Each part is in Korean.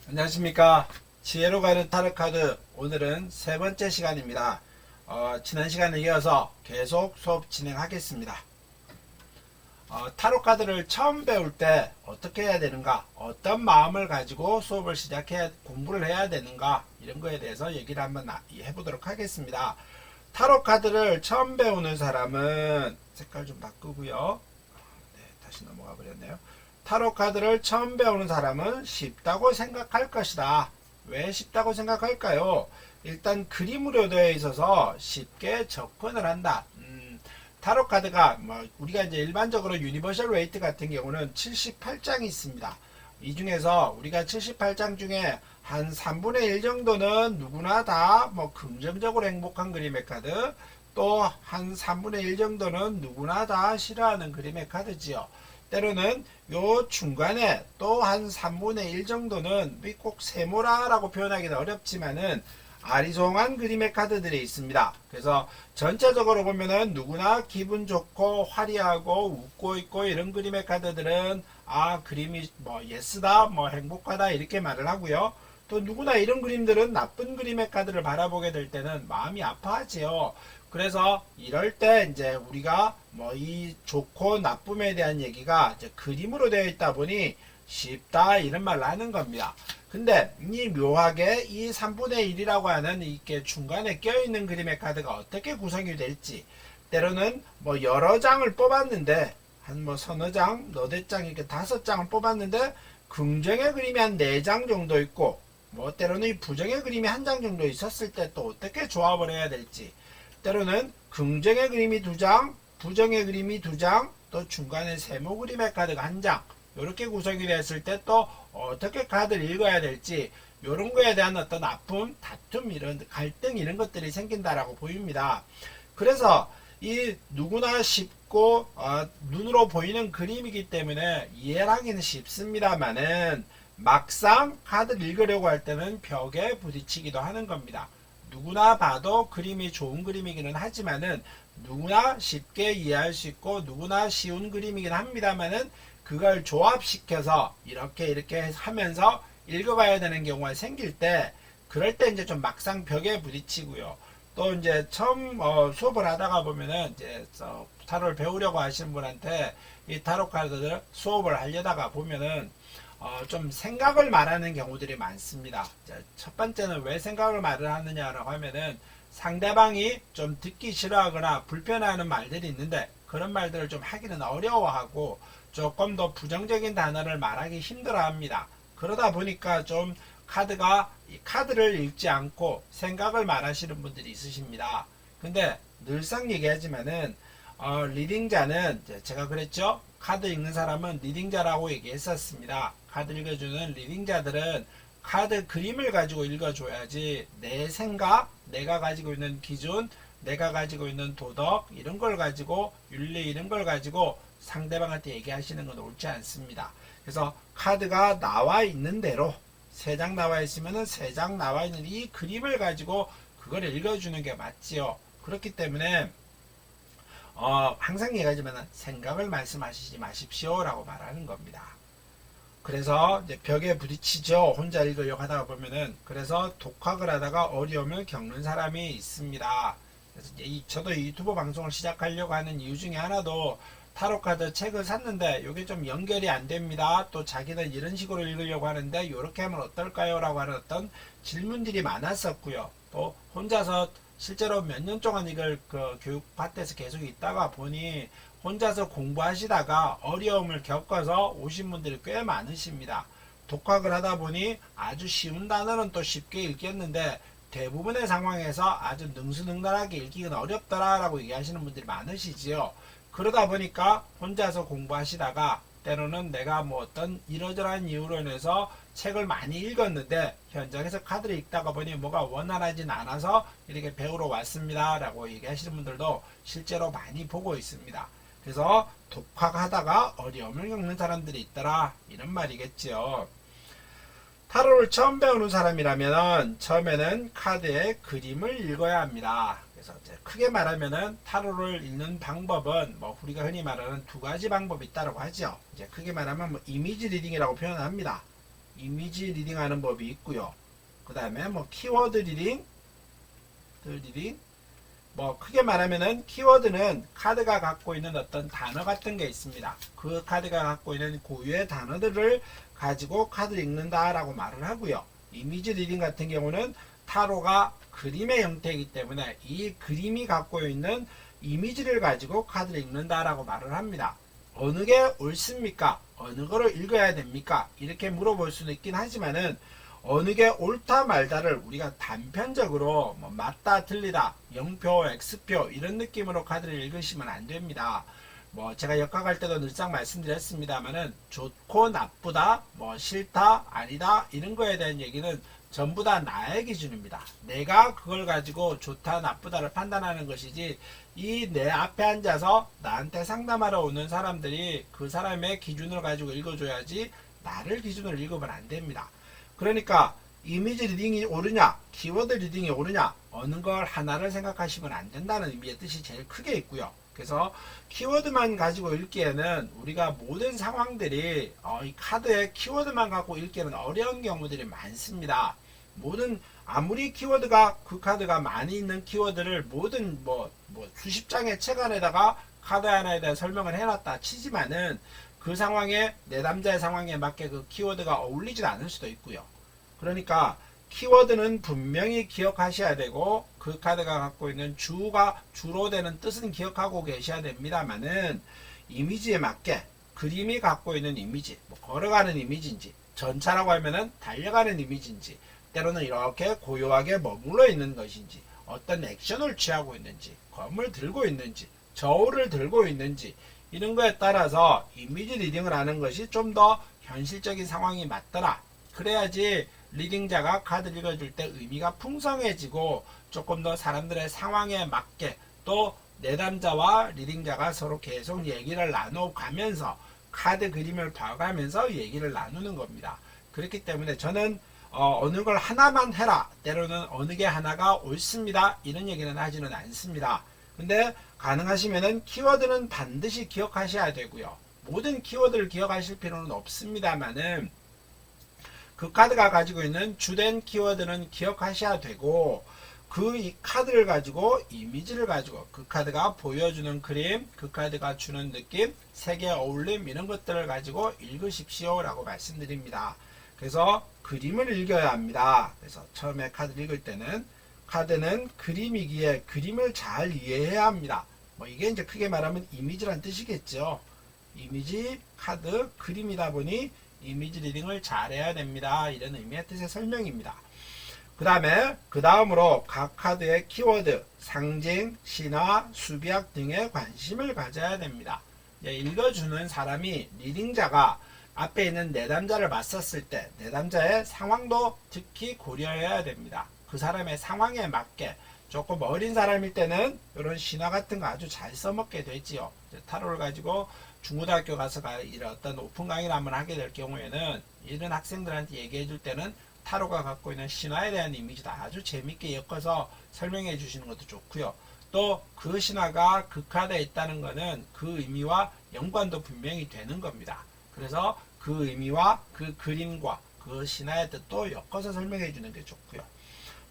안녕하십니까. 지혜로 가는 타로 카드, 오늘은 세 번째 시간입니다. 지난 시간에 이어서 계속 수업 진행하겠습니다. 타로 카드를 처음 배울 때 어떻게 해야 되는가, 어떤 마음을 가지고 수업을 공부를 해야 되는가, 이런 거에 대해서 얘기를 한번 해보도록 하겠습니다. 타로 카드를 처음 배우는 사람은, 색깔 좀 바꾸고요. 네, 다시 넘어가 버렸네요. 타로 카드를 처음 배우는 사람은 쉽다고 생각할 것이다. 왜 쉽다고 생각할까요? 일단 그림으로 되어 있어서 쉽게 접근을 한다. 타로 카드가 우리가 이제 일반적으로 유니버셜 웨이트 같은 경우는 78장이 있습니다. 이 중에서 우리가 78장 중에 한 3분의 1 정도는 누구나 다 긍정적으로 행복한 그림의 카드, 또 한 3분의 1 정도는 누구나 다 싫어하는 그림의 카드지요. 때로는 요 중간에 또 한 3분의 1 정도는 꼭 세모라라고 표현하기는 어렵지만은 아리송한 그림의 카드들이 있습니다. 그래서 전체적으로 보면은 누구나 기분 좋고 화려하고 웃고 있고 이런 그림의 카드들은 그림이 예스다, 행복하다 이렇게 말을 하고요. 또 누구나 이런 그림들은 나쁜 그림의 카드를 바라보게 될 때는 마음이 아파하지요. 그래서 이럴 때 이제 우리가 이 좋고 나쁨에 대한 얘기가 이제 그림으로 되어 있다 보니 쉽다 이런 말을 하는 겁니다. 근데 이 묘하게 이 3분의 1이라고 하는 이렇게 중간에 껴있는 그림의 카드가 어떻게 구성이 될지, 때로는 여러 장을 뽑았는데 한 서너 장, 너댓 장 이렇게 5장을 뽑았는데 긍정의 그림이 한 4장 정도 있고 때로는 이 부정의 그림이 1장 정도 있었을 때 또 어떻게 조합을 해야 될지, 때로는 긍정의 그림이 2장, 부정의 그림이 2장, 또 중간에 세모 그림의 카드가 1장, 이렇게 구성이 됐을 때 또 어떻게 카드를 읽어야 될지, 이런 거에 대한 어떤 아픔, 다툼, 이런 갈등 이런 것들이 생긴다라고 보입니다. 그래서 이 누구나 쉽고 눈으로 보이는 그림이기 때문에 이해를 하기는 쉽습니다만은 막상 카드를 읽으려고 할 때는 벽에 부딪히기도 하는 겁니다. 누구나 봐도 그림이 좋은 그림이기는 하지만은 누구나 쉽게 이해할 수 있고 누구나 쉬운 그림이긴 합니다만은 그걸 조합시켜서 이렇게 하면서 읽어봐야 되는 경우가 생길 때, 그럴 때 이제 좀 막상 벽에 부딪히고요. 또 이제 처음 수업을 하다가 보면은 이제 타로를 배우려고 하시는 분한테 이 타로 카드를 수업을 하려다가 보면은 좀 생각을 말하는 경우들이 많습니다. 첫 번째는 왜 생각을 말을 하느냐라고 하면은 상대방이 좀 듣기 싫어하거나 불편해하는 말들이 있는데 그런 말들을 좀 하기는 어려워하고 조금 더 부정적인 단어를 말하기 힘들어합니다. 그러다 보니까 좀 카드를 읽지 않고 생각을 말하시는 분들이 있으십니다. 근데 늘상 얘기하지만은 리딩자는 제가 그랬죠. 카드 읽는 사람은 리딩자라고 얘기했었습니다. 카드 읽어주는 리딩자들은 카드 그림을 가지고 읽어줘야지 내 생각, 내가 가지고 있는 기준, 내가 가지고 있는 도덕 이런 걸 가지고 윤리 이런 걸 가지고 상대방한테 얘기하시는 건 옳지 않습니다. 그래서 카드가 나와 있는 대로 3장 나와 있으면은 3장 나와 있는 이 그림을 가지고 그걸 읽어주는 게 맞지요. 그렇기 때문에 항상 얘기하지만 생각을 말씀하시지 마십시오 라고 말하는 겁니다. 그래서 이제 벽에 부딪히죠. 혼자 읽으려고 하다가 보면은. 그래서 독학을 하다가 어려움을 겪는 사람이 있습니다. 그래서 저도 유튜브 방송을 시작하려고 하는 이유 중에 하나도 타로카드 책을 샀는데 이게 좀 연결이 안 됩니다. 또 자기는 이런 식으로 읽으려고 하는데 이렇게 하면 어떨까요? 라고 하는 어떤 질문들이 많았었고요. 또 혼자서 실제로 몇 년 동안 이걸 교육밭에서 계속 있다가 보니 혼자서 공부하시다가 어려움을 겪어서 오신 분들이 꽤 많으십니다. 독학을 하다 보니 아주 쉬운 단어는 또 쉽게 읽겠는데 대부분의 상황에서 아주 능수능란하게 읽기는 어렵더라라고 얘기하시는 분들이 많으시지요. 그러다 보니까 혼자서 공부하시다가 때로는 내가 어떤 이러저러한 이유로 인해서 책을 많이 읽었는데 현장에서 카드를 읽다가 보니 뭐가 원활하진 않아서 이렇게 배우러 왔습니다 라고 얘기하시는 분들도 실제로 많이 보고 있습니다. 그래서 독학하다가 어려움을 겪는 사람들이 있더라 이런 말이겠지요. 타로를 처음 배우는 사람이라면 처음에는 카드의 그림을 읽어야 합니다. 그래서 크게 말하면은 타로를 읽는 방법은 우리가 흔히 말하는 2가지 방법이 있다고 하죠. 이제 크게 말하면 이미지 리딩이라고 표현합니다. 이미지 리딩하는 법이 있고요. 그 다음에 뭐 키워드 리딩, 뭐 크게 말하면은 키워드는 카드가 갖고 있는 어떤 단어 같은 게 있습니다. 그 카드가 갖고 있는 고유의 단어들을 가지고 카드를 읽는다라고 말을 하고요. 이미지 리딩 같은 경우는 타로가 그림의 형태이기 때문에 이 그림이 갖고 있는 이미지를 가지고 카드를 읽는다라고 말을 합니다. 어느 게 옳습니까? 어느 거를 읽어야 됩니까? 이렇게 물어볼 수는 있긴 하지만은 어느 게 옳다 말다를 우리가 단편적으로 뭐 맞다 틀리다 0표 X표 이런 느낌으로 카드를 읽으시면 안 됩니다. 뭐 제가 역학할 때도 늘상 말씀드렸습니다만은 좋고 나쁘다 뭐 싫다 아니다 이런 거에 대한 얘기는 전부 다 나의 기준입니다. 내가 그걸 가지고 좋다 나쁘다를 판단하는 것이지 이 내 앞에 앉아서 나한테 상담하러 오는 사람들이 그 사람의 기준을 가지고 읽어줘야지 나를 기준으로 읽으면 안 됩니다. 그러니까 이미지 리딩이 옳으냐 키워드 리딩이 옳으냐 어느 걸 하나를 생각하시면 안 된다는 의미의 뜻이 제일 크게 있고요. 그래서 키워드만 가지고 읽기에는 우리가 모든 상황들이 이 카드의 키워드만 갖고 읽기에는 어려운 경우들이 많습니다. 모든 아무리 키워드가 그 카드가 많이 있는 키워드를 모든 뭐 수십 장의 책 안에다가 카드 하나에 대한 설명을 해놨다 치지만은 그 상황에 내담자의 상황에 맞게 그 키워드가 어울리지 않을 수도 있고요. 그러니까 키워드는 분명히 기억하셔야 되고 그 카드가 갖고 있는 주로 되는 뜻은 기억하고 계셔야 됩니다만은 이미지에 맞게 그림이 갖고 있는 이미지 뭐 걸어가는 이미지인지 전차라고 하면은 달려가는 이미지인지 때로는 이렇게 고요하게 머물러 있는 것인지 어떤 액션을 취하고 있는지 검을 들고 있는지 저울을 들고 있는지 이런 거에 따라서 이미지 리딩을 하는 것이 좀 더 현실적인 상황이 맞더라. 그래야지 리딩자가 카드 읽어줄 때 의미가 풍성해지고 조금 더 사람들의 상황에 맞게 또 내담자와 리딩자가 서로 계속 얘기를 나눠가면서 카드 그림을 봐가면서 얘기를 나누는 겁니다. 그렇기 때문에 저는 어느 걸 하나만 해라 때로는 어느 게 하나가 옳습니다 이런 얘기는 하지는 않습니다. 근데 가능하시면은 키워드는 반드시 기억하셔야 되고요. 모든 키워드를 기억하실 필요는 없습니다만은 그 카드가 가지고 있는 주된 키워드는 기억하셔야 되고 그 카드를 가지고 이미지를 가지고 그 카드가 보여주는 그림, 그 카드가 주는 느낌, 색의 어울림 이런 것들을 가지고 읽으십시오 라고 말씀드립니다. 그래서 그림을 읽어야 합니다. 그래서 처음에 카드를 읽을 때는 카드는 그림이기에 그림을 잘 이해해야 합니다. 뭐 이게 이제 크게 말하면 이미지란 뜻이겠죠. 이미지, 카드, 그림이다 보니 이미지 리딩을 잘해야 됩니다. 이런 의미의 뜻의 설명입니다. 그 다음으로 각 카드의 키워드, 상징, 신화, 수비학 등에 관심을 가져야 됩니다. 읽어주는 사람이 리딩자가 앞에 있는 내담자를 맞섰을 때 내담자의 상황도 특히 고려해야 됩니다. 그 사람의 상황에 맞게 조금 어린 사람일 때는 이런 신화 같은 거 아주 잘 써먹게 되지요. 타로를 가지고 중고등학교 가서 이런 어떤 오픈 강의를 한번 하게 될 경우에는 이런 학생들한테 얘기해 줄 때는 타로가 갖고 있는 신화에 대한 이미지도 아주 재밌게 엮어서 설명해 주시는 것도 좋고요. 또 그 신화가 그 카드에 있다는 것은 그 의미와 연관도 분명히 되는 겁니다. 그래서 그 의미와 그 그림과 그 신화의 뜻도 엮어서 설명해 주는 게 좋고요.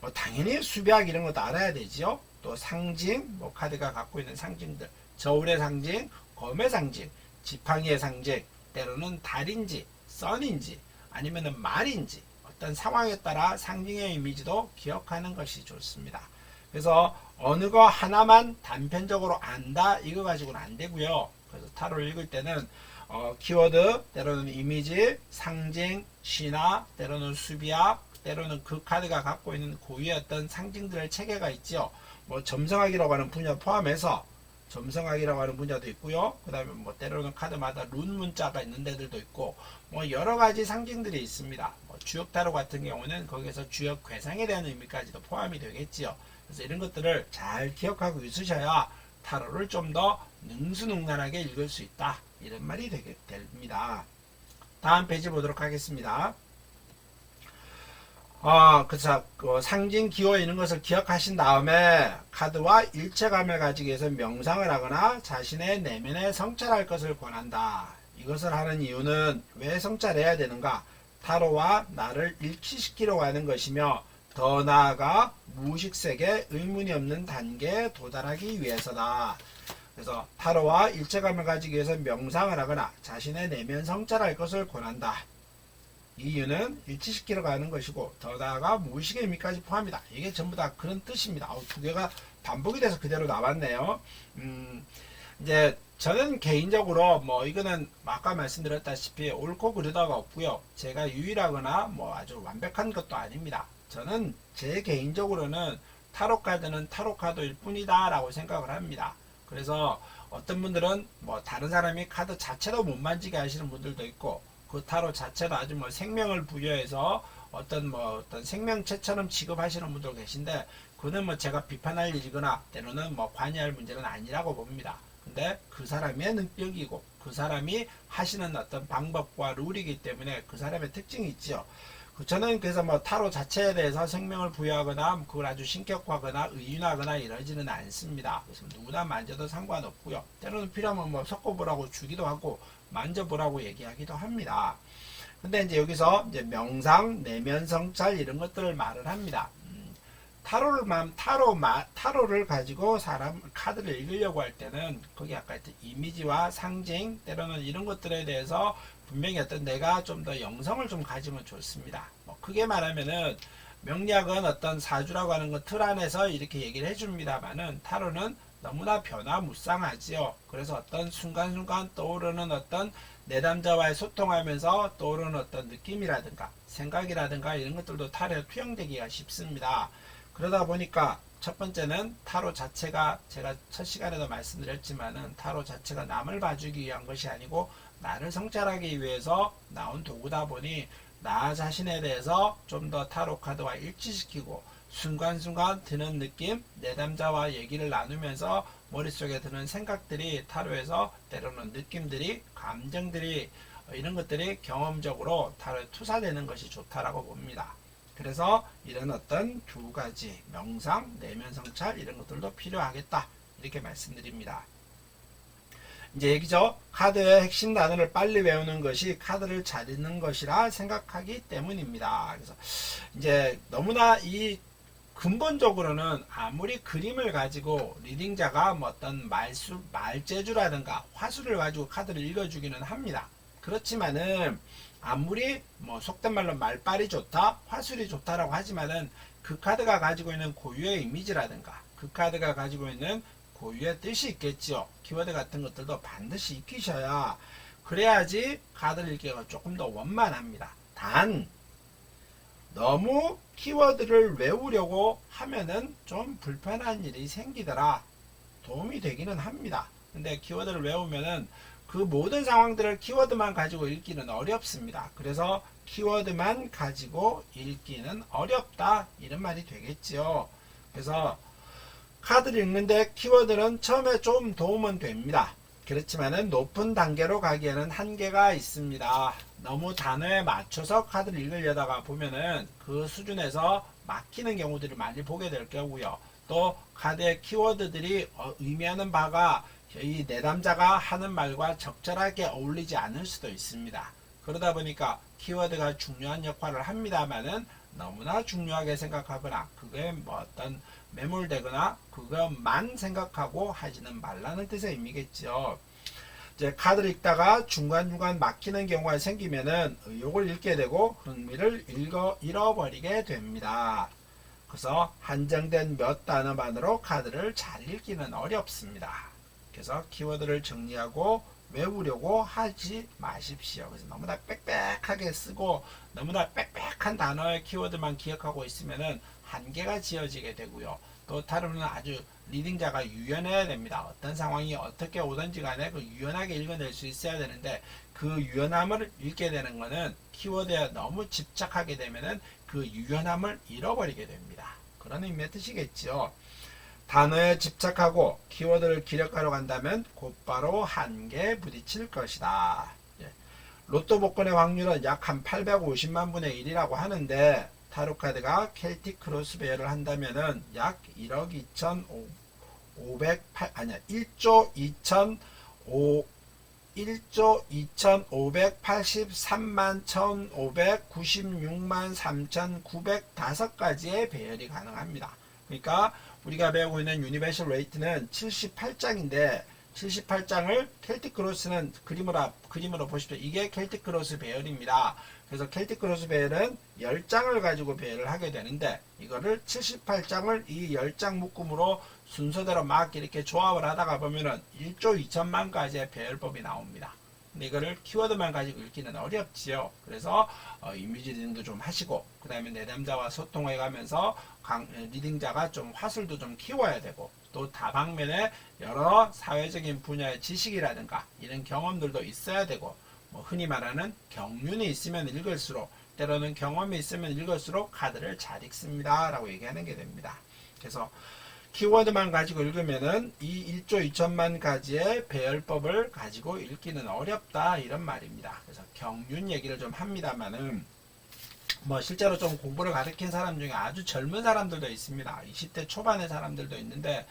뭐 당연히 수비학 이런 것도 알아야 되지요. 또 상징, 뭐 카드가 갖고 있는 상징들, 저울의 상징, 검의 상징, 지팡이의 상징, 때로는 달인지, 선인지, 아니면은 말인지, 어떤 상황에 따라 상징의 이미지도 기억하는 것이 좋습니다. 그래서 어느 거 하나만 단편적으로 안다, 이거 가지고는 안 되고요. 그래서 타로를 읽을 때는 키워드, 때로는 이미지, 상징, 신화, 때로는 수비학, 때로는 그 카드가 갖고 있는 고유의 어떤 상징들의 체계가 있죠. 뭐 점성학이라고 하는 분야 포함해서 점성학이라고 하는 분야도 있고요. 그 다음에 뭐 때로는 카드마다 룬 문자가 있는 데들도 있고 뭐 여러 가지 상징들이 있습니다. 뭐 주역 타로 같은 경우는 거기에서 주역 괴상에 대한 의미까지도 포함이 되겠지요. 그래서 이런 것들을 잘 기억하고 있으셔야 타로를 좀 더 능수능란하게 읽을 수 있다. 이런 말이 됩니다. 다음 페이지 보도록 하겠습니다. 그래서 상징 기호 이런 것을 기억하신 다음에 카드와 일체감을 가지기 위해서 명상을 하거나 자신의 내면에 성찰할 것을 권한다. 이것을 하는 이유는 왜 성찰해야 되는가? 타로와 나를 일치시키려고 하는 것이며 더 나아가 무의식세계 의문이 없는 단계에 도달하기 위해서다. 그래서 타로와 일체감을 가지기 위해서 명상을 하거나 자신의 내면 성찰할 것을 권한다. 이유는 일치시키려고 하는 것이고 더 나아가 무의식의 의미까지 포함이다. 이게 전부 다 그런 뜻입니다. 두 개가 반복이 돼서 그대로 나왔네요. 이제 저는 개인적으로 이거는 아까 말씀드렸다시피 옳고 그르다가 없고요. 제가 유일하거나 아주 완벽한 것도 아닙니다. 저는 제 개인적으로는 타로 카드는 타로 카드일 뿐이다 라고 생각을 합니다. 그래서 어떤 분들은 다른 사람이 카드 자체도 못 만지게 하시는 분들도 있고 그 타로 자체도 아주 생명을 부여해서 어떤 생명체처럼 취급하시는 분도 계신데 그는 제가 비판할 일이거나 때로는 관여할 문제는 아니라고 봅니다. 근데 그 사람의 능력이고 그 사람이 하시는 어떤 방법과 룰이기 때문에 그 사람의 특징이 있죠. 저는 그래서 타로 자체에 대해서 생명을 부여하거나 그걸 아주 신격화하거나 의윤하거나 이러지는 않습니다. 그래서 누구나 만져도 상관없고요. 때로는 필요하면 섞어보라고 주기도 하고 만져보라고 얘기하기도 합니다. 근데 이제 여기서 이제 명상, 내면 성찰 이런 것들을 말을 합니다. 타로를 가지고 사람 카드를 읽으려고 할 때는 거기 아까 했던 이미지와 상징 때로는 이런 것들에 대해서 분명히 어떤 내가 좀 더 영성을 좀 가지면 좋습니다. 크게 말하면은 명리학은 어떤 사주라고 하는 것 틀 안에서 이렇게 얘기를 해줍니다만은 타로는 너무나 변화무쌍하지요. 그래서 어떤 순간순간 떠오르는 어떤 내담자와의 소통하면서 떠오르는 어떤 느낌이라든가 생각이라든가 이런 것들도 타로에 투영되기가 쉽습니다. 그러다 보니까 첫 번째는 타로 자체가 제가 첫 시간에도 말씀드렸지만은 타로 자체가 남을 봐주기 위한 것이 아니고 나를 성찰하기 위해서 나온 도구다 보니 나 자신에 대해서 좀 더 타로 카드와 일치시키고 순간순간 드는 느낌, 내담자와 얘기를 나누면서 머릿속에 드는 생각들이 타로에서 때로는 느낌들이, 감정들이 이런 것들이 경험적으로 타로에 투사되는 것이 좋다라고 봅니다. 그래서 이런 어떤 두 가지 명상, 내면 성찰 이런 것들도 필요하겠다 이렇게 말씀드립니다. 이제 얘기죠. 카드의 핵심 단어를 빨리 외우는 것이 카드를 잘 읽는 것이라 생각하기 때문입니다. 그래서 이제 너무나 이 근본적으로는 아무리 그림을 가지고 리딩자가 어떤 말재주라든가 화술을 가지고 카드를 읽어주기는 합니다. 그렇지만은 아무리 속된 말로 말빨이 좋다, 화술이 좋다라고 하지만은 그 카드가 가지고 있는 고유의 이미지라든가 그 카드가 가지고 있는 고유의 뜻이 있겠죠. 키워드 같은 것들도 반드시 익히셔야 그래야지 카드를 읽기가 조금 더 원만합니다. 단 너무 키워드를 외우려고 하면은 좀 불편한 일이 생기더라. 도움이 되기는 합니다. 근데 키워드를 외우면은 그 모든 상황들을 키워드만 가지고 읽기는 어렵습니다. 그래서 키워드만 가지고 읽기는 어렵다 이런 말이 되겠지요. 그래서 카드를 읽는데 키워드는 처음에 좀 도움은 됩니다. 그렇지만은 높은 단계로 가기에는 한계가 있습니다. 너무 단어에 맞춰서 카드를 읽으려다가 보면은 그 수준에서 막히는 경우들이 많이 보게 될 거고요. 또 카드의 키워드들이 의미하는 바가 이 내담자가 하는 말과 적절하게 어울리지 않을 수도 있습니다. 그러다 보니까 키워드가 중요한 역할을 합니다만은 너무나 중요하게 생각하거나 그게 어떤 매몰되거나 그것만 생각하고 하지는 말라는 뜻의 의미겠죠. 이제 카드를 읽다가 중간중간 막히는 경우가 생기면은 의욕을 잃게 되고 흥미를 잃어버리게 됩니다. 그래서 한정된 몇 단어만으로 카드를 잘 읽기는 어렵습니다. 그래서 키워드를 정리하고 외우려고 하지 마십시오. 그래서 너무나 빽빽하게 쓰고 너무나 빽빽한 단어의 키워드만 기억하고 있으면은 한계가 지어지게 되고요. 또 타로는 아주 리딩자가 유연해야 됩니다. 어떤 상황이 어떻게 오든지 간에 그 유연하게 읽어낼 수 있어야 되는데 그 유연함을 잃게 되는 것은 키워드에 너무 집착하게 되면은 그 유연함을 잃어버리게 됩니다. 그런 의미의 뜻이겠죠. 단어에 집착하고 키워드를 기력하러 간다면 곧바로 한계에 부딪힐 것이다. 로또 복권의 확률은 약 한 850만 분의 1이라고 하는데 타로카드가 켈틱 크로스베어를 한다면은 약 1조 2,500 1조 2583만 1596만 3905가지의 배열이 가능합니다. 그러니까 우리가 배우고 있는 유니버셜 레이트는 78장인데 78장을 켈틱 크로스는 그림으로 보십시오. 이게 켈틱 크로스 배열입니다. 그래서 켈틱 크로스 배열은 10장을 가지고 배열을 하게 되는데 이거를 78장을 이 10장 묶음으로 순서대로 막 이렇게 조합을 하다가 보면은 1조 2천만 가지의 배열법이 나옵니다. 근데 이거를 키워드만 가지고 읽기는 어렵지요. 그래서 이미지 리딩도 좀 하시고 그 다음에 내담자와 소통해 가면서 리딩자가 좀 화술도 좀 키워야 되고 또 다방면에 여러 사회적인 분야의 지식이라든가 이런 경험들도 있어야 되고 뭐 흔히 말하는 경륜이 있으면 읽을수록 때로는 경험이 있으면 읽을수록 카드를 잘 읽습니다 라고 얘기하는 게 됩니다. 그래서 키워드만 가지고 읽으면은 이 1조 2천만 가지의 배열법을 가지고 읽기는 어렵다 이런 말입니다. 그래서 경륜 얘기를 좀 합니다만은 뭐 실제로 좀 공부를 가르친 사람 중에 아주 젊은 사람들도 있습니다. 20대 초반의 사람들도 있는데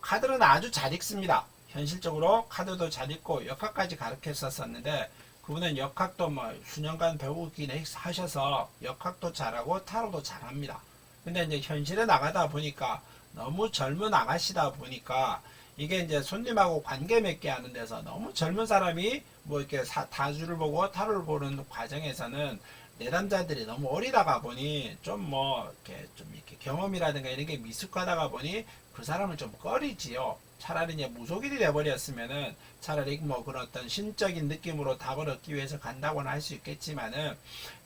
카드는 아주 잘 읽습니다. 현실적으로 카드도 잘 읽고 역학까지 가르쳤었는데 그분은 역학도 뭐 수년간 배우긴 하셔서 역학도 잘하고 타로도 잘합니다. 근데 이제 현실에 나가다 보니까 너무 젊은 아가씨다 보니까 이게 이제 손님하고 관계 맺게 하는 데서 너무 젊은 사람이 뭐 이렇게 다주를 보고 타로를 보는 과정에서는 내담자들이 너무 어리다가 보니 좀 뭐 이렇게 경험이라든가 이런 게 미숙하다가 보니 그 사람을 좀 꺼리지요. 차라리 이제 무속인이 돼버렸으면은 차라리 뭐 그런 어떤 신적인 느낌으로 답을 얻기 위해서 간다고는 할 수 있겠지만은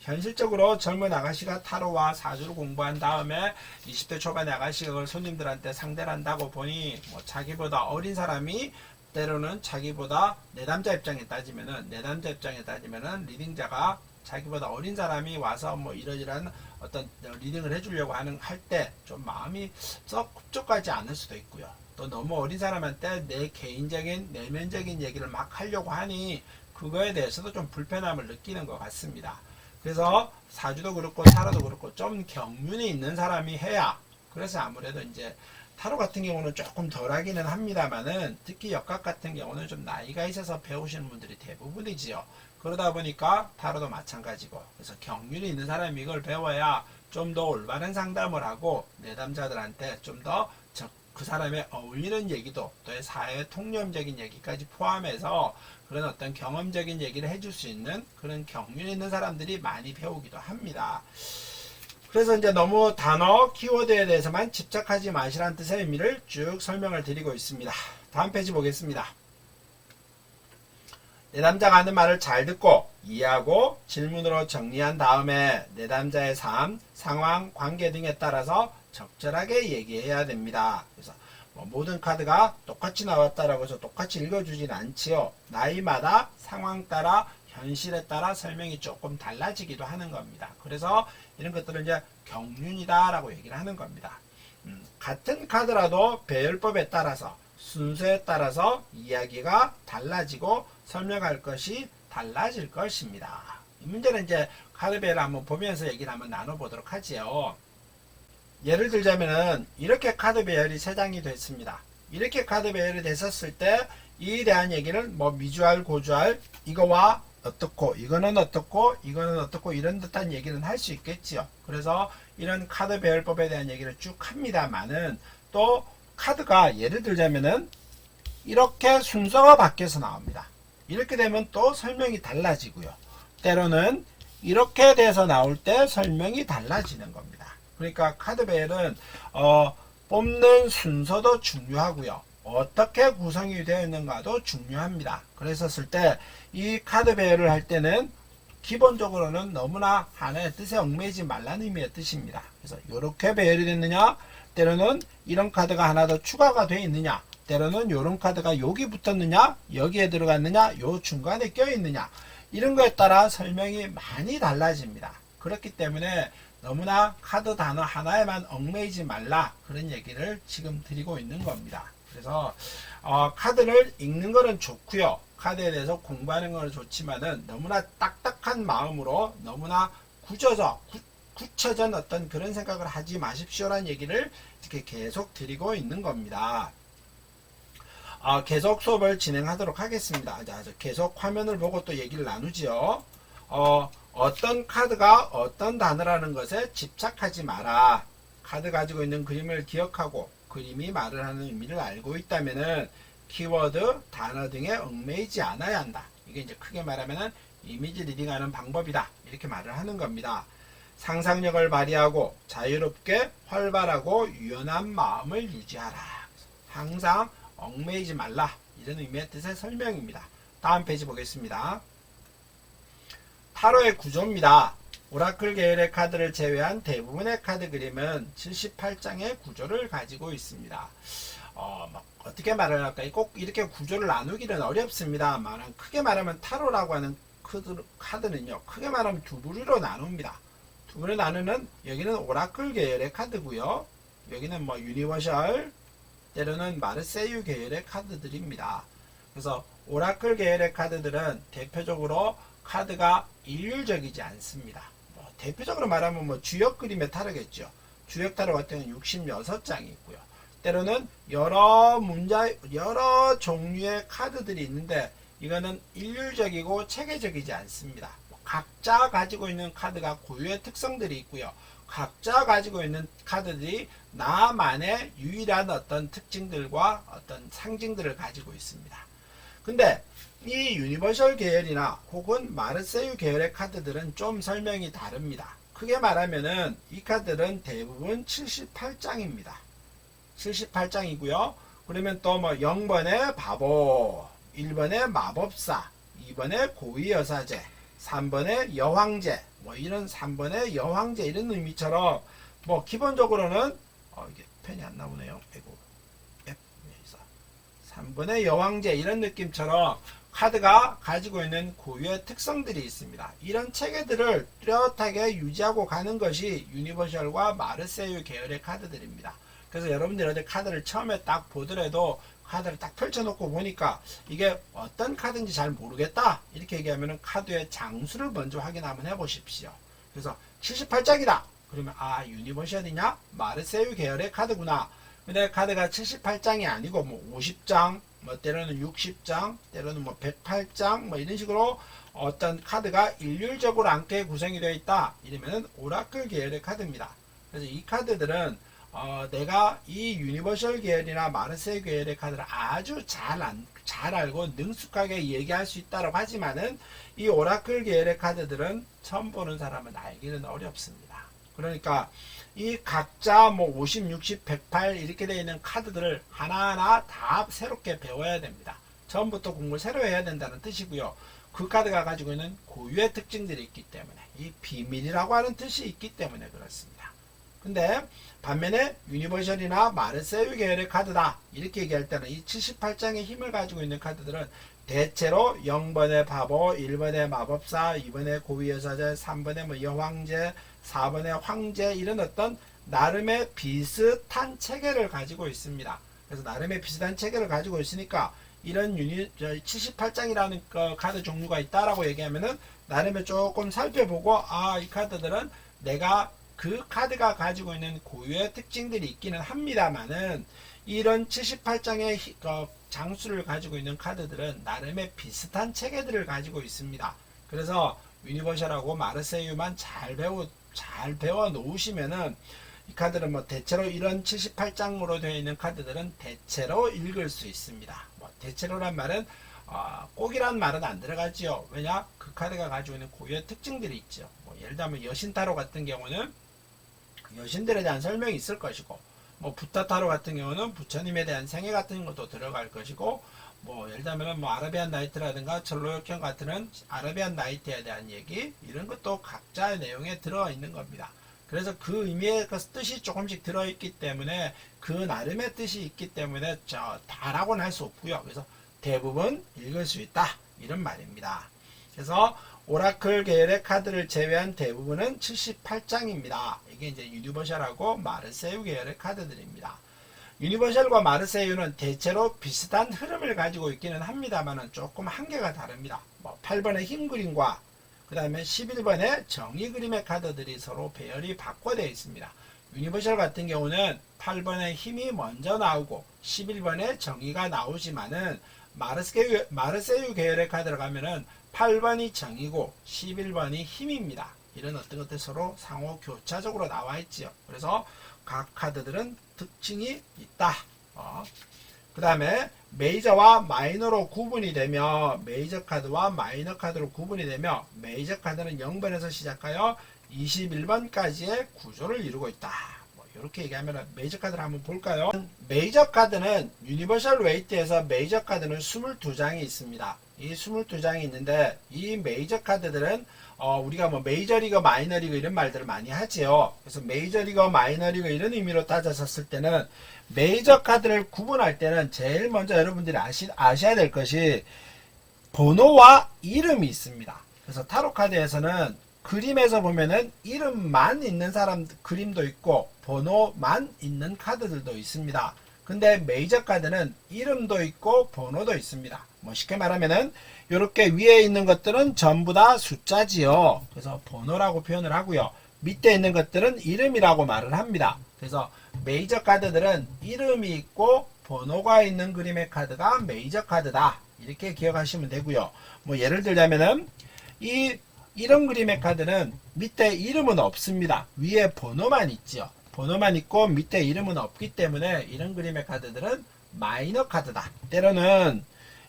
현실적으로 젊은 아가씨가 타로와 사주를 공부한 다음에 20대 초반의 아가씨가 그걸 손님들한테 상대를 한다고 보니 뭐 자기보다 어린 사람이 때로는 자기보다 내담자 입장에 따지면은 리딩자가 자기보다 어린 사람이 와서 뭐 이러이러한 어떤 리딩을 해주려고 할 때 좀 마음이 썩 흡족하지 않을 수도 있고요. 또 너무 어린 사람한테 내 개인적인 내면적인 얘기를 막 하려고 하니 그거에 대해서도 좀 불편함을 느끼는 것 같습니다. 그래서 사주도 그렇고 타로도 그렇고 좀 경륜이 있는 사람이 해야 그래서 아무래도 이제 타로 같은 경우는 조금 덜하기는 합니다만은 특히 역학 같은 경우는 좀 나이가 있어서 배우시는 분들이 대부분이지요. 그러다 보니까 타로도 마찬가지고 그래서 경륜이 있는 사람이 이걸 배워야 좀 더 올바른 상담을 하고 내담자들한테 좀 더 그 사람의 어울리는 얘기도 또 사회 통념적인 얘기까지 포함해서 그런 어떤 경험적인 얘기를 해줄 수 있는 그런 경륜 있는 사람들이 많이 배우기도 합니다. 그래서 이제 너무 단어 키워드에 대해서만 집착하지 마시라는 뜻의 의미를 쭉 설명을 드리고 있습니다. 다음 페이지 보겠습니다. 내담자가 하는 말을 잘 듣고 이해하고 질문으로 정리한 다음에 내담자의 삶, 상황, 관계 등에 따라서 적절하게 얘기해야 됩니다. 그래서 뭐 모든 카드가 똑같이 나왔다라고 해서 똑같이 읽어주진 않지요. 나이마다 상황 따라 현실에 따라 설명이 조금 달라지기도 하는 겁니다. 그래서 이런 것들을 이제 경륜이다라고 얘기를 하는 겁니다. 같은 카드라도 배열법에 따라서 순서에 따라서 이야기가 달라지고 설명할 것이 달라질 것입니다. 이 문제는 이제 카드 배열을 한번 보면서 얘기를 한번 나눠보도록 하지요. 예를 들자면은 이렇게 카드 배열이 3장이 됐습니다. 이렇게 카드 배열이 됐었을 때 이에 대한 얘기는 뭐 미주알, 고주알 이거와 어떻고 이거는 어떻고 이거는 어떻고 이런 듯한 얘기는 할 수 있겠지요. 그래서 이런 카드 배열법에 대한 얘기를 쭉 합니다만은 또 카드가 예를 들자면은 이렇게 순서가 바뀌어서 나옵니다. 이렇게 되면 또 설명이 달라지고요. 때로는 이렇게 돼서 나올 때 설명이 달라지는 겁니다. 그러니까 카드 배열은 뽑는 순서도 중요하고요. 어떻게 구성이 되어 있는가도 중요합니다. 그랬었을 때 이 카드 배열을 할 때는 기본적으로는 너무나 하나의 뜻에 얽매이지 말라는 의미의 뜻입니다. 그래서 이렇게 배열이 됐느냐, 때로는 이런 카드가 하나 더 추가가 되어 있느냐, 때로는 이런 카드가 여기 붙었느냐, 여기에 들어갔느냐, 요 중간에 껴 있느냐, 이런 거에 따라 설명이 많이 달라집니다. 그렇기 때문에 너무나 카드 단어 하나에만 얽매이지 말라, 그런 얘기를 지금 드리고 있는 겁니다. 그래서 카드를 읽는 거는 좋고요. 카드에 대해서 공부하는 건 좋지만은 너무나 딱딱한 마음으로 너무나 굳혀진 어떤 그런 생각을 하지 마십시오라는 얘기를 이렇게 계속 드리고 있는 겁니다. 계속 수업을 진행하도록 하겠습니다. 자, 계속 화면을 보고 또 얘기를 나누지요. 어떤 카드가 어떤 단어라는 것에 집착하지 마라. 카드 가지고 있는 그림을 기억하고 그림이 말을 하는 의미를 알고 있다면은 키워드, 단어 등에 얽매이지 않아야 한다. 이게 이제 크게 말하면은 이미지 리딩하는 방법이다. 이렇게 말을 하는 겁니다. 상상력을 발휘하고 자유롭게 활발하고 유연한 마음을 유지하라. 항상 얽매이지 말라. 이런 의미의 뜻의 설명입니다. 다음 페이지 보겠습니다. 타로의 구조입니다. 오라클 계열의 카드를 제외한 대부분의 카드 그림은 78장의 구조를 가지고 있습니다. 어떻게 말을 할까요? 꼭 이렇게 구조를 나누기는 어렵습니다만 크게 말하면 타로라고 하는 카드는요. 크게 말하면 두 부류로 나눕니다. 두 부류 나누는 여기는 오라클 계열의 카드고요. 여기는 유니버셜 때로는 마르세유 계열의 카드들입니다. 그래서 오라클 계열의 카드들은 대표적으로 카드가 일률적이지 않습니다. 대표적으로 말하면 주역 그림의 타로겠죠. 주역 타로 같은 경우는 66장이 있고요. 때로는 여러 종류의 카드들이 있는데 이거는 일률적이고 체계적이지 않습니다. 각자 가지고 있는 카드가 고유의 특성들이 있고요. 각자 가지고 있는 카드들이 나만의 유일한 어떤 특징들과 어떤 상징들을 가지고 있습니다. 근데 이 유니버셜 계열이나 혹은 마르세유 계열의 카드들은 좀 설명이 다릅니다. 크게 말하면은 이 카드들은 대부분 78장입니다. 78장이고요. 그러면 또 0번의 바보, 1번의 마법사, 2번의 고위여사제, 3번의 여황제, 이런 3번의 여황제 이런 의미처럼 기본적으로는 이게 펜이 안 나오네요. 3번의 여왕제 이런 느낌처럼 카드가 가지고 있는 고유의 특성들이 있습니다. 이런 체계들을 뚜렷하게 유지하고 가는 것이 유니버셜과 마르세유 계열의 카드들입니다. 그래서 여러분들이 어디 카드를 처음에 딱 보더라도 카드를 딱 펼쳐놓고 보니까 이게 어떤 카드인지 잘 모르겠다 이렇게 얘기하면 카드의 장수를 먼저 확인 한번 해보십시오. 그래서 78장이다 그러면 유니버셜이냐 마르세유 계열의 카드구나. 근데 카드가 78장이 아니고 50장, 때로는 60장, 때로는 108장, 이런 식으로 어떤 카드가 일률적으로 앉게 구성이 되어 있다. 이러면은 오라클 계열의 카드입니다. 그래서 이 카드들은 내가 이 유니버셜 계열이나 마르세유 계열의 카드를 아주 잘 알고 능숙하게 얘기할 수 있다고 하지만은 이 오라클 계열의 카드들은 처음 보는 사람은 알기는 어렵습니다. 그러니까 이 각자 50, 60, 108 이렇게 되어 있는 카드들을 하나하나 다 새롭게 배워야 됩니다. 처음부터 공부를 새로 해야 된다는 뜻이고요. 그 카드가 가지고 있는 고유의 특징들이 있기 때문에 이 비밀이라고 하는 뜻이 있기 때문에 그렇습니다. 근데 반면에 유니버셜이나 마르세유 계열의 카드다 이렇게 얘기할 때는 이 78장의 힘을 가지고 있는 카드들은 대체로 0번의 바보, 1번의 마법사, 2번의 고위여사제, 3번의 여황제, 4번의 황제 이런 어떤 나름의 비슷한 체계를 가지고 있습니다. 그래서 나름의 비슷한 체계를 가지고 있으니까 이런 78장이라는 카드 종류가 있다라고 얘기하면은 나름의 조금 살펴보고 이 카드들은 내가 그 카드가 가지고 있는 고유의 특징들이 있기는 합니다만은 이런 78장의 장수를 가지고 있는 카드들은 나름의 비슷한 체계들을 가지고 있습니다. 그래서 유니버셜하고 마르세유만 잘 배워 놓으시면은 이 카드는 대체로 이런 78장으로 되어 있는 카드들은 대체로 읽을 수 있습니다. 대체로란 말은 꼭이란 말은 안 들어가지요. 왜냐? 그 카드가 가지고 있는 고유의 특징들이 있죠. 예를 들면 여신타로 같은 경우는 여신들에 대한 설명이 있을 것이고 부타타로 같은 경우는 부처님에 대한 생애 같은 것도 들어갈 것이고 예를 들면 아라비안 나이트라든가 철로역형 같은 아라비안 나이트에 대한 얘기 이런 것도 각자의 내용에 들어있는 겁니다. 그래서 그 의미의 뜻이 조금씩 들어있기 때문에 그 나름의 뜻이 있기 때문에 다라고는 할 수 없고요. 그래서 대부분 읽을 수 있다 이런 말입니다. 그래서 오라클 계열의 카드를 제외한 대부분은 78장입니다. 이게 이제 유니버셜하고 마르세유 계열의 카드들입니다. 유니버셜과 마르세유는 대체로 비슷한 흐름을 가지고 있기는 합니다만 조금 한계가 다릅니다. 8번의 힘 그림과 그 다음에 11번의 정의 그림의 카드들이 서로 배열이 바꿔되어 있습니다. 유니버셜 같은 경우는 8번에 힘이 먼저 나오고 11번에 정의가 나오지만은 마르세유 계열의 카드로 가면은 8번이 정의고 11번이 힘입니다. 이런 어떤 것들 서로 상호 교차적으로 나와 있지요. 그래서 각 카드들은 특징이 있다. 그 다음에 메이저와 마이너로 구분이 되며 메이저 카드와 마이너 카드로 구분이 되며 메이저 카드는 0번에서 시작하여 21번까지의 구조를 이루고 있다. 이렇게 얘기하면 메이저 카드를 한번 볼까요? 메이저 카드는 유니버셜 웨이트에서 메이저 카드는 22장이 있습니다. 이 22장이 있는데 이 메이저 카드들은 우리가 뭐 메이저리거 마이너리거 이런 말들을 많이 하지요. 그래서 메이저리거 마이너리거 이런 의미로 따졌을 때는 메이저 카드를 구분할 때는 제일 먼저 여러분들이 아셔야 될 것이 번호와 이름이 있습니다. 그래서 타로 카드에서는 그림에서 보면은 이름만 있는 사람 그림도 있고 번호만 있는 카드들도 있습니다. 근데 메이저 카드는 이름도 있고 번호도 있습니다. 뭐 쉽게 말하면은 이렇게 위에 있는 것들은 전부 다 숫자지요. 그래서 번호라고 표현을 하고요. 밑에 있는 것들은 이름이라고 말을 합니다. 그래서 메이저 카드들은 이름이 있고 번호가 있는 그림의 카드가 메이저 카드다. 이렇게 기억하시면 되고요. 뭐 예를 들자면은 이런 그림의 카드는 밑에 이름은 없습니다. 위에 번호만 있죠. 번호만 있고 밑에 이름은 없기 때문에 이런 그림의 카드들은 마이너 카드다. 때로는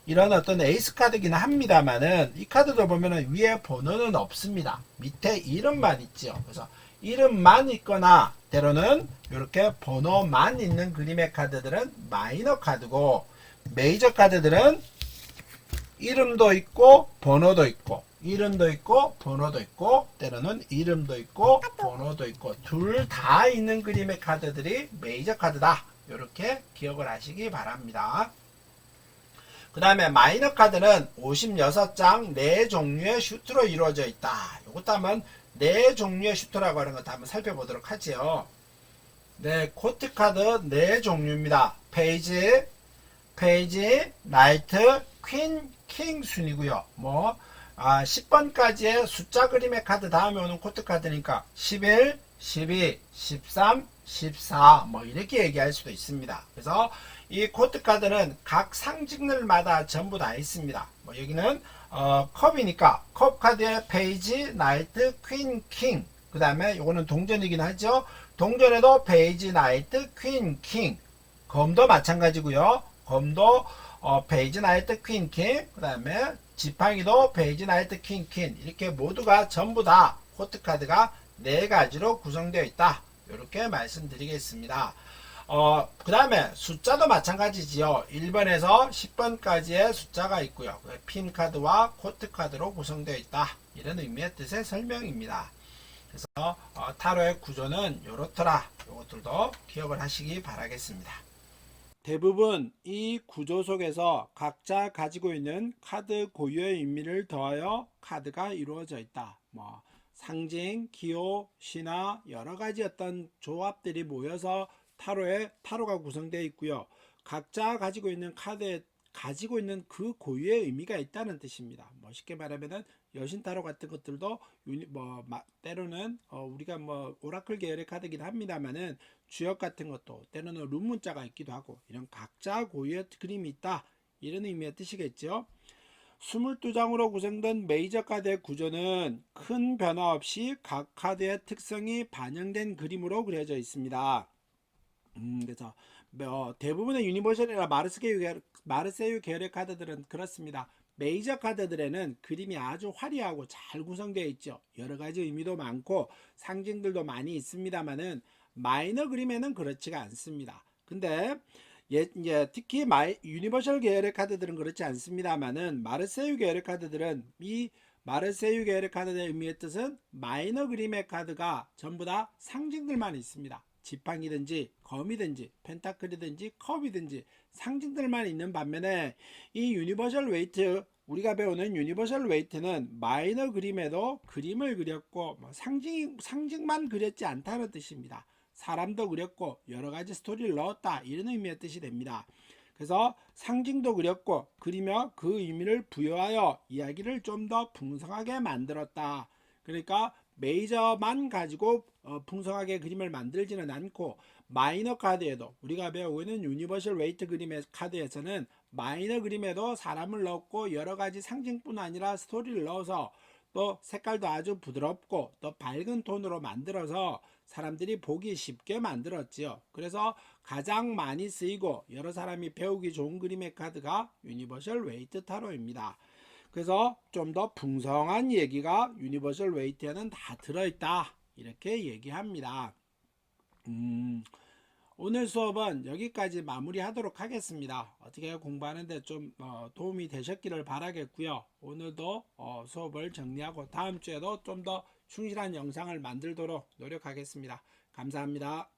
이런 어떤 에이스 카드긴 합니다만은 이 카드도 보면은 위에 번호는 없습니다. 밑에 이름만 있죠. 그래서 이름만 있거나 때로는 이렇게 번호만 있는 그림의 카드들은 마이너 카드고 메이저 카드들은 이름도 있고 번호도 있고 이름도 있고 번호도 있고 때로는 이름도 있고 번호도 있고 둘 다 있는 그림의 카드들이 메이저 카드다. 이렇게 기억을 하시기 바랍니다. 그 다음에 마이너 카드는 56장 4종류의 슈트로 이루어져 있다. 이것도 한번 4종류의 슈트라고 하는 것도 한번 살펴보도록 하죠. 네, 코트 카드 4종류입니다. 페이지, 나이트, 퀸, 킹 순이고요. 10번까지의 숫자 그림의 카드 다음에 오는 코트 카드니까 11, 12, 13, 14 이렇게 얘기할 수도 있습니다. 그래서 이 코트 카드는 각 상징들마다 전부 다 있습니다. 여기는 컵이니까 컵 카드의 페이지, 나이트, 퀸, 킹. 그 다음에 이거는 동전이긴 하죠. 동전에도 페이지, 나이트, 퀸, 킹. 검도 마찬가지고요. 검도 페이지, 나이트, 퀸, 킹. 그 다음에 지팡이도 페이지, 나이트, 퀸, 퀸. 이렇게 모두가 전부 다 코트 카드가 4가지로 구성되어 있다. 이렇게 말씀드리겠습니다. 그 다음에 숫자도 마찬가지지요. 1번에서 10번까지의 숫자가 있고요. 핀 카드와 코트 카드로 구성되어 있다. 이런 의미의 뜻의 설명입니다. 그래서 타로의 구조는 이렇더라. 이것들도 기억을 하시기 바라겠습니다. 대부분 이 구조 속에서 각자 가지고 있는 카드 고유의 의미를 더하여 카드가 이루어져 있다. 상징, 기호, 신화 여러 가지 어떤 조합들이 모여서 타로가 구성되어 있고요. 각자 가지고 있는 카드에 가지고 있는 그 고유의 의미가 있다는 뜻입니다. 쉽게 말하면은 여신 타로 같은 것들도 때로는 우리가 오라클 계열의 카드긴 합니다만은 주역 같은 것도 때로는 룸 문자가 있기도 하고 이런 각자 고유의 그림이 있다. 이런 의미의 뜻이겠죠. 22장으로 구성된 메이저 카드의 구조는 큰 변화 없이 각 카드의 특성이 반영된 그림으로 그려져 있습니다. 그래서 대부분의 유니버셜이나 마르세유 계열의 카드들은 그렇습니다. 메이저 카드들에는 그림이 아주 화려하고 잘 구성되어 있죠. 여러 가지 의미도 많고 상징들도 많이 있습니다만은 마이너 그림에는 그렇지가 않습니다. 근데 이제 특히 유니버셜 계열의 카드들은 그렇지 않습니다만은 마르세유 계열의 카드들은 이 마르세유 계열의 카드의 의미의 뜻은 마이너 그림의 카드가 전부 다 상징들만 있습니다. 지팡이든지 검이든지 펜타클이든지 컵이든지 상징들만 있는 반면에 이 유니버셜 웨이트 우리가 배우는 유니버셜 웨이트는 마이너 그림에도 그림을 그렸고 상징만 그렸지 않다는 뜻입니다. 사람도 그렸고 여러가지 스토리를 넣었다 이런 의미의 뜻이 됩니다. 그래서 상징도 그렸고 그리며 그 의미를 부여하여 이야기를 좀 더 풍성하게 만들었다. 그러니까 메이저만 가지고 풍성하게 그림을 만들지는 않고 마이너 카드에도 우리가 배우고 있는 유니버셜 웨이트 그림의 카드에서는 마이너 그림에도 사람을 넣고 여러 가지 상징뿐 아니라 스토리를 넣어서 또 색깔도 아주 부드럽고 또 밝은 톤으로 만들어서 사람들이 보기 쉽게 만들었지요. 그래서 가장 많이 쓰이고 여러 사람이 배우기 좋은 그림의 카드가 유니버셜 웨이트 타로입니다. 그래서 좀 더 풍성한 얘기가 유니버셜 웨이트에는 다 들어있다 이렇게 얘기합니다. 오늘 수업은 여기까지 마무리하도록 하겠습니다. 어떻게 공부하는데 좀 도움이 되셨기를 바라겠고요. 오늘도 수업을 정리하고 다음 주에도 좀 더 충실한 영상을 만들도록 노력하겠습니다. 감사합니다.